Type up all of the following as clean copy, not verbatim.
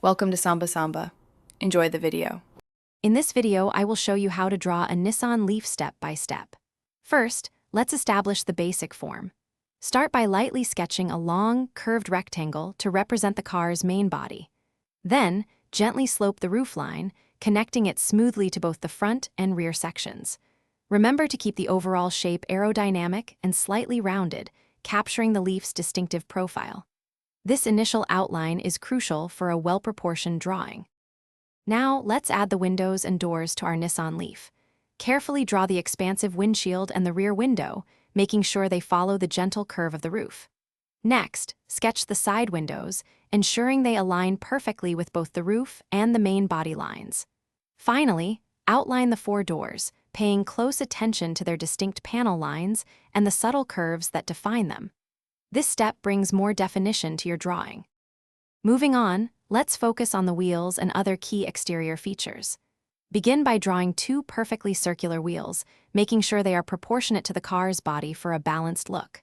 Welcome to Samba Samba. Enjoy the video. In this video, I will show you how to draw a Nissan Leaf step by step. First, let's establish the basic form. Start by lightly sketching a long, curved rectangle to represent the car's main body. Then, gently slope the roofline, connecting it smoothly to both the front and rear sections. Remember to keep the overall shape aerodynamic and slightly rounded, capturing the Leaf's distinctive profile. This initial outline is crucial for a well-proportioned drawing. Now, let's add the windows and doors to our Nissan Leaf. Carefully draw the expansive windshield and the rear window, making sure they follow the gentle curve of the roof. Next, sketch the side windows, ensuring they align perfectly with both the roof and the main body lines. Finally, outline the four doors, paying close attention to their distinct panel lines and the subtle curves that define them. This step brings more definition to your drawing. Moving on, let's focus on the wheels and other key exterior features. Begin by drawing two perfectly circular wheels, making sure they are proportionate to the car's body for a balanced look.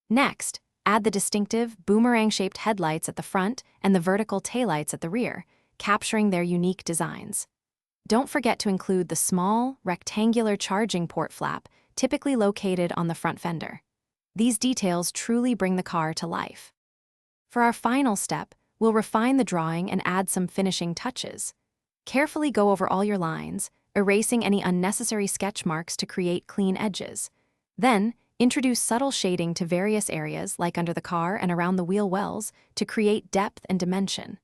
Next, add the distinctive, boomerang-shaped headlights at the front and the vertical taillights at the rear, capturing their unique designs. Don't forget to include the small, rectangular charging port flap, typically located on the front fender. These details truly bring the car to life. For our final step, we'll refine the drawing and add some finishing touches. Carefully go over all your lines, erasing any unnecessary sketch marks to create clean edges. Then, introduce subtle shading to various areas like under the car and around the wheel wells to create depth and dimension.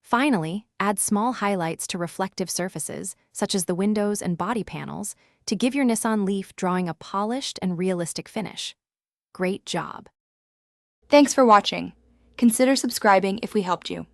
Finally, add small highlights to reflective surfaces, such as the windows and body panels, to give your Nissan Leaf drawing a polished and realistic finish. Great job! Thanks for watching. Consider subscribing if we helped you.